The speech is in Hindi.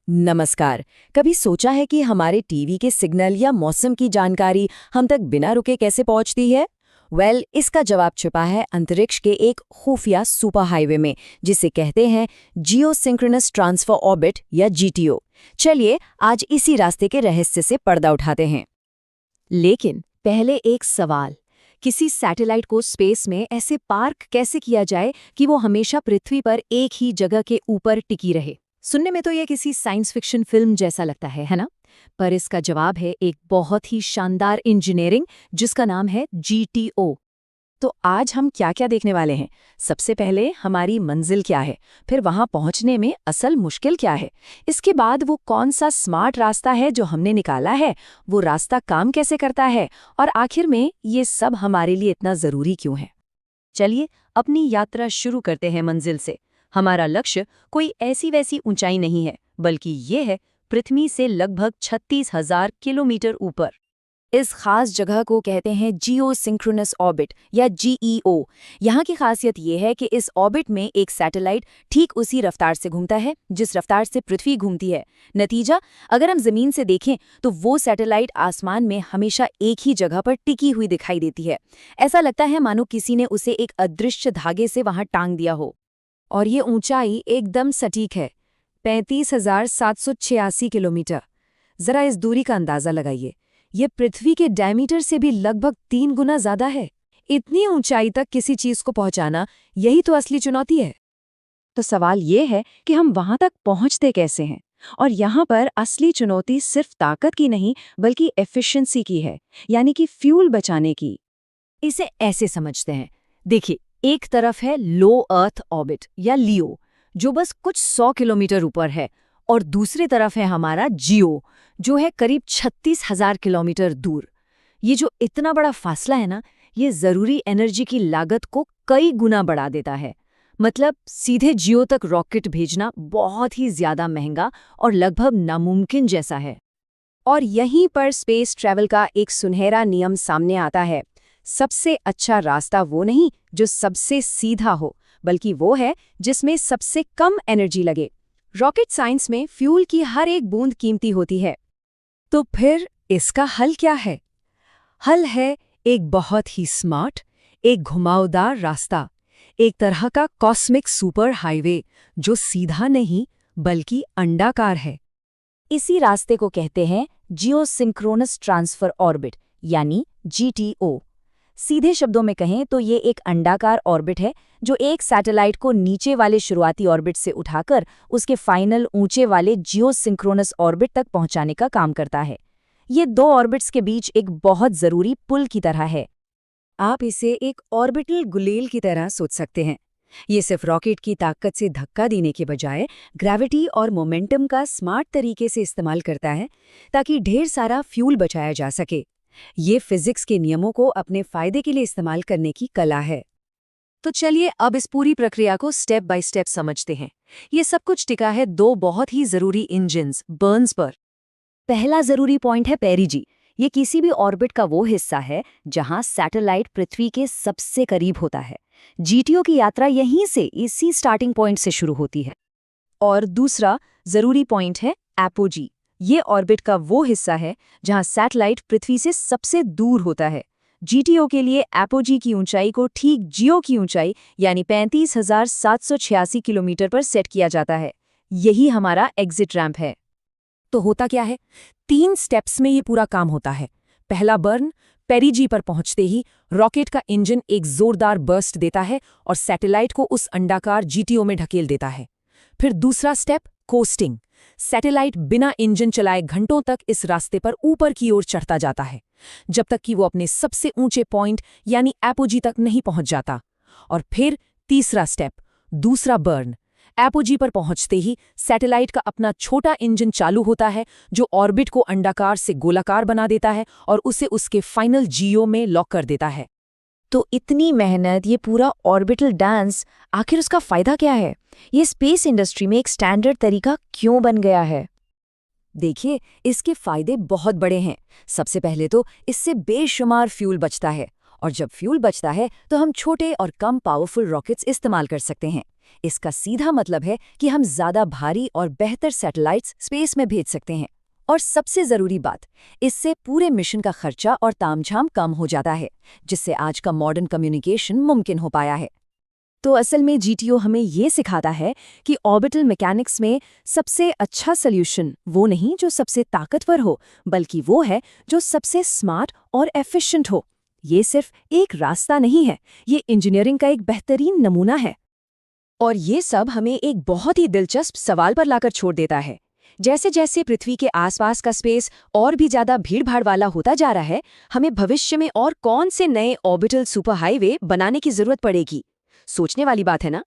नमस्कार। कभी सोचा है कि हमारे टीवी के सिग्नल या मौसम की जानकारी हम तक बिना रुके कैसे पहुंचती है? इसका जवाब छिपा है अंतरिक्ष के एक खुफिया सुपर हाईवे में, जिसे कहते हैं जियोसिंक्रोनस ट्रांसफर ऑर्बिट या जीटीओ। चलिए आज इसी रास्ते के रहस्य से पर्दा उठाते हैं। लेकिन पहले एक सवाल, किसी सैटेलाइट को स्पेस में ऐसे पार्क कैसे किया जाए कि वो हमेशा पृथ्वी पर एक ही जगह के ऊपर टिकी रहे? सुनने में तो ये किसी साइंस फिक्शन फिल्म जैसा लगता है ना? पर इसका जवाब है एक बहुत ही शानदार इंजीनियरिंग, जिसका नाम है जीटीओ। तो आज हम क्या क्या देखने वाले हैं? सबसे पहले हमारी मंजिल क्या है, फिर वहां पहुंचने में असल मुश्किल क्या है, इसके बाद वो कौन सा स्मार्ट रास्ता है जो हमने निकाला है, वो रास्ता काम कैसे करता है, और आखिर में ये सब हमारे लिए इतना जरूरी क्यों है। चलिए अपनी यात्रा शुरू करते हैं मंजिल से। हमारा लक्ष्य कोई ऐसी वैसी ऊंचाई नहीं है, बल्कि ये है पृथ्वी से लगभग 36,000 किलोमीटर ऊपर। इस खास जगह को कहते हैं जियोसिंक्रोनस ऑर्बिट या जीईओ। यहाँ की खासियत ये है कि इस ऑर्बिट में एक सैटेलाइट ठीक उसी रफ्तार से घूमता है जिस रफ्तार से पृथ्वी घूमती है। नतीजा, अगर हम जमीन से देखें तो वो सैटेलाइट आसमान में हमेशा एक ही जगह पर टिकी हुई दिखाई देती है। ऐसा लगता है मानो किसी ने उसे एक अदृश्य धागे से वहां टांग दिया हो। और ये ऊंचाई एकदम सटीक है, 35,786 किलोमीटर। जरा इस दूरी का अंदाजा लगाइए, ये पृथ्वी के डायमीटर से भी लगभग 3 गुना ज्यादा है। इतनी ऊंचाई तक किसी चीज को पहुंचाना, यही तो असली चुनौती है। तो सवाल ये है कि हम वहां तक पहुंचते कैसे हैं? और यहाँ पर असली चुनौती सिर्फ ताकत की नहीं, बल्कि एफिशिएंसी की है, यानी कि फ्यूल बचाने की। इसे ऐसे समझते हैं, देखिए, एक तरफ है लो अर्थ ऑर्बिट या लियो, जो बस कुछ 100 किलोमीटर ऊपर है, और दूसरी तरफ है हमारा जियो, जो है करीब 36,000 किलोमीटर दूर। ये जो इतना बड़ा फासला है ना, ये जरूरी एनर्जी की लागत को कई गुना बढ़ा देता है। मतलब सीधे जियो तक रॉकेट भेजना बहुत ही ज्यादा महंगा और लगभग नामुमकिन जैसा है। और यहीं पर स्पेस ट्रैवल का एक सुनहरा नियम सामने आता है। सबसे अच्छा रास्ता वो नहीं जो सबसे सीधा हो, बल्कि वो है जिसमें सबसे कम एनर्जी लगे। रॉकेट साइंस में फ्यूल की हर एक बूंद कीमती होती है। तो फिर इसका हल क्या है? हल है एक बहुत ही स्मार्ट, एक घुमावदार रास्ता, एक तरह का कॉस्मिक सुपर हाईवे जो सीधा नहीं बल्कि अंडाकार है। इसी रास्ते को कहते हैं जियोसिंक्रोनस ट्रांसफर ऑर्बिट यानी जीटीओ। सीधे शब्दों में कहें तो ये एक अंडाकार ऑर्बिट है जो एक सैटेलाइट को नीचे वाले शुरुआती ऑर्बिट से उठाकर उसके फाइनल ऊंचे वाले जियोसिंक्रोनस ऑर्बिट तक पहुंचाने का काम करता है। ये दो ऑर्बिट्स के बीच एक बहुत जरूरी पुल की तरह है। आप इसे एक ऑर्बिटल गुलेल की तरह सोच सकते हैं। ये सिर्फ रॉकेट की ताकत से धक्का देने के बजाय ग्रेविटी और मोमेंटम का स्मार्ट तरीके से इस्तेमाल करता है, ताकि ढेर सारा फ्यूल बचाया जा सके। ये फिजिक्स के नियमों को अपने फायदे के लिए इस्तेमाल करने की कला है। तो चलिए अब इस पूरी प्रक्रिया को स्टेप बाय स्टेप समझते हैं। ये सब कुछ टिका है दो बहुत ही जरूरी इंजन्स बर्न्स पर। पहला जरूरी पॉइंट है पेरिजी। ये किसी भी ऑर्बिट का वो हिस्सा है जहां सैटेलाइट पृथ्वी के सबसे करीब होता है। जीटीओ की यात्रा यहीं से, इसी स्टार्टिंग पॉइंट से शुरू होती है। और दूसरा जरूरी पॉइंट है एपोजी। ये ऑर्बिट का वो हिस्सा है जहां सैटेलाइट पृथ्वी से सबसे दूर होता है। जीटीओ के लिए एपोजी की ऊंचाई को ठीक जियो की ऊंचाई यानी 35,786 किलोमीटर पर सेट किया जाता है। यही हमारा एग्जिट रैंप है। तो होता क्या है? 3 स्टेप्स में ये पूरा काम होता है। पहला बर्न, पेरिजी पर पहुंचते ही रॉकेट का इंजन एक जोरदार बर्स्ट देता है और सैटेलाइट को उस अंडाकार जीटीओ में ढकेल देता है। फिर दूसरा स्टेप, कोस्टिंग। सैटेलाइट बिना इंजन चलाए घंटों तक इस रास्ते पर ऊपर की ओर चढ़ता जाता है, जब तक कि वो अपने सबसे ऊंचे पॉइंट यानी एपोजी तक नहीं पहुंच जाता। और फिर तीसरा स्टेप, दूसरा बर्न। एपोजी पर पहुंचते ही सैटेलाइट का अपना छोटा इंजन चालू होता है, जो ऑर्बिट को अंडाकार से गोलाकार बना देता है और उसे उसके फाइनल जियो में लॉक कर देता है। तो इतनी मेहनत, ये पूरा ऑर्बिटल डांस, आखिर उसका फायदा क्या है? ये स्पेस इंडस्ट्री में एक स्टैंडर्ड तरीका क्यों बन गया है? देखिए, इसके फायदे बहुत बड़े हैं। सबसे पहले तो इससे बेशुमार फ्यूल बचता है, और जब फ्यूल बचता है तो हम छोटे और कम पावरफुल रॉकेट्स इस्तेमाल कर सकते हैं। इसका सीधा मतलब है कि हम ज़्यादा भारी और बेहतर सैटेलाइट्स स्पेस में भेज सकते हैं। और सबसे ज़रूरी बात, इससे पूरे मिशन का खर्चा और तामझाम कम हो जाता है, जिससे आज का मॉडर्न कम्युनिकेशन मुमकिन हो पाया है। तो असल में जीटीओ हमें ये सिखाता है कि ऑर्बिटल मैकेनिक्स में सबसे अच्छा सॉल्यूशन वो नहीं जो सबसे ताकतवर हो, बल्कि वो है जो सबसे स्मार्ट और एफिशिएंट हो। ये सिर्फ एक रास्ता नहीं है, ये इंजीनियरिंग का एक बेहतरीन नमूना है। और ये सब हमें एक बहुत ही दिलचस्प सवाल पर लाकर छोड़ देता है। जैसे जैसे पृथ्वी के आसपास का स्पेस और भी ज्यादा भीड़भाड़ वाला होता जा रहा है, हमें भविष्य में और कौन से नए ऑर्बिटल सुपर हाईवे बनाने की जरूरत पड़ेगी? सोचने वाली बात है ना।